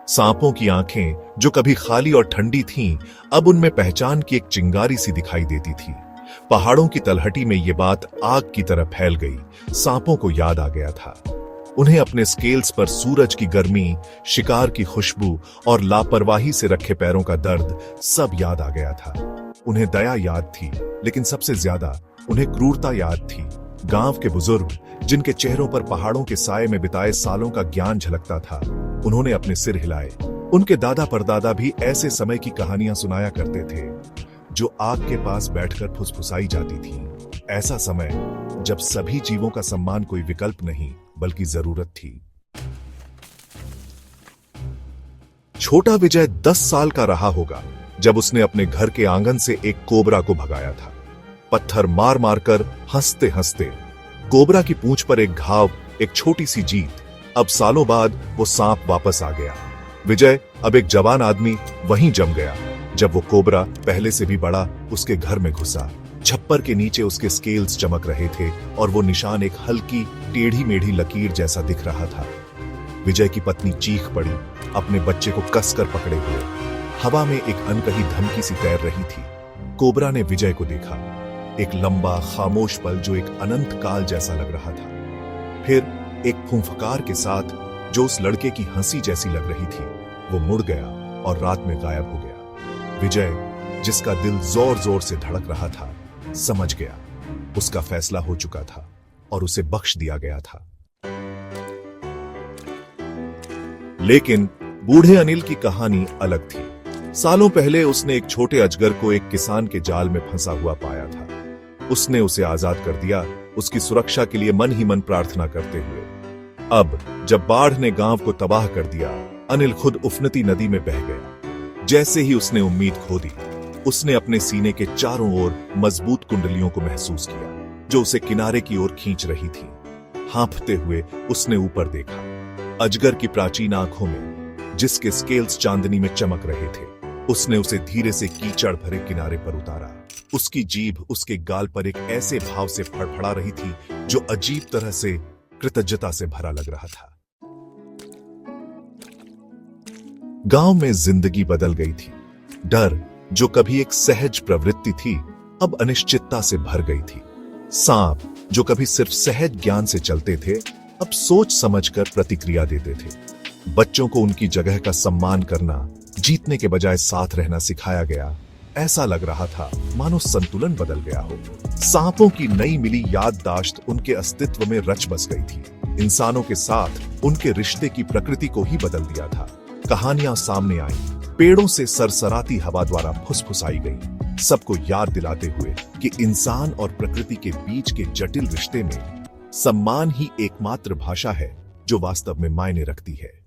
सांपों की आंखें जो कभी खाली और ठंडी थीं, अब उनमें पहचान की एक चिंगारी सी दिखाई देती थी। पहाड़ों की तलहटी में ये बात आग की तरह फैल गई। सांपों को याद आ गया था। उन्हें अपने स्केल्स पर सूरज की गर्मी, शिकार की खुशबू और लापरवाही से रखे पैरों का दर्द सब याद आ गया था। उन्हें दया याद थी, लेकिन सबसे ज्यादा उन्हें क्रूरता याद थी। गांव के बुजुर्ग जिनके चेहरों पर पहाड़ों के साए में बिताए सालों का ज्ञान झलकता था, उन्होंने अपने सिर हिलाए। उनके दादा परदादा भी ऐसे समय की कहानियां सुनाया करते थे जो आग के पास बैठकर फुसफुसाई जाती थी। ऐसा समय जब सभी जीवों का सम्मान कोई विकल्प नहीं बल्कि जरूरत थी। छोटा विजय 10 साल का रहा होगा जब उसने अपने घर के आंगन से एक कोबरा को भगाया था। पत्थर मार मारकर, हंसते हंसते। कोबरा की पूंछ पर एक घाव, एक छोटी सी जीत। अब सालों बाद वो सांप वापस आ गया। विजय अब एक जवान आदमी वहीं जम गया। जब वो कोबरा पहले से भी बड़ा उसके घर में घुसा, छप्पर के नीचे उसके स्केल्स चमक रहे थे और वो निशान एक हल्की टेढ़ी मेढ़ी लकीर जैसा दिख रहा था। विजय की पत्नी चीख पड़ी, अपने बच्चे को कसकर पकड़े हुए। हवा में एक अनकही धमकी सी तैर रही थी। कोबरा ने विजय को देखा, एक लंबा खामोश पल जो एक अनंत काल जैसा लग रहा था। फिर एक फुंफकार के साथ जो उस लड़के की हंसी जैसी लग रही थी, वो मुड़ गया और रात में गायब हो गया। विजय, जिसका दिल जोर जोर से धड़क रहा था, समझ गया उसका फैसला हो चुका था और उसे बख्श दिया गया था। लेकिन बूढ़े अनिल की कहानी अलग थी। सालों पहले उसने एक छोटे अजगर को एक किसान के जाल में फंसा हुआ पाया था। उसने उसे आजाद कर दिया, उसकी सुरक्षा के लिए मन ही मन प्रार्थना करते हुए। अब जब बाढ़ ने गांव को तबाह कर दिया, अनिल खुद उफनती नदी में बह गया। जैसे ही उसने उम्मीद खो दी, उसने अपने सीने के चारों ओर मजबूत कुंडलियों को महसूस किया जो उसे किनारे की ओर खींच रही थी। हांफते हुए उसने ऊपर देखा। अजगर की प्राचीन आंखों में, जिसके स्केल्स चांदनी में चमक रहे थे, उसने उसे धीरे से कीचड़ भरे किनारे पर उतारा। उसकी जीभ उसके गाल पर एक ऐसे भाव से फड़फड़ा रही थी जो अजीब तरह से कृतज्ञता से भरा लग रहा था। गांव में जिंदगी बदल गई थी। डर, जो कभी एक सहज प्रवृत्ति थी, अब अनिश्चितता से भर गई थी। सांप, जो कभी सिर्फ सहज ज्ञान से चलते थे, अब सोच समझकर प्रतिक्रिया देते थे। बच्चों को उनकी जगह का सम्मान करना, जीतने के बजाय साथ रहना सिखाया गया। ऐसा लग रहा था मानो संतुलन बदल गया हो। सांपों की नई मिली याददाश्त उनके अस्तित्व में रच बस गई थी। इंसानों के साथ उनके रिश्ते की प्रकृति को ही बदल दिया था। कहानियां सामने आई, पेड़ों से सरसराती हवा द्वारा फुसफुसाई गई, सबको याद दिलाते हुए कि इंसान और प्रकृति के बीच के जटिल रिश्ते में सम्मान ही एकमात्र भाषा है जो वास्तव में मायने रखती है।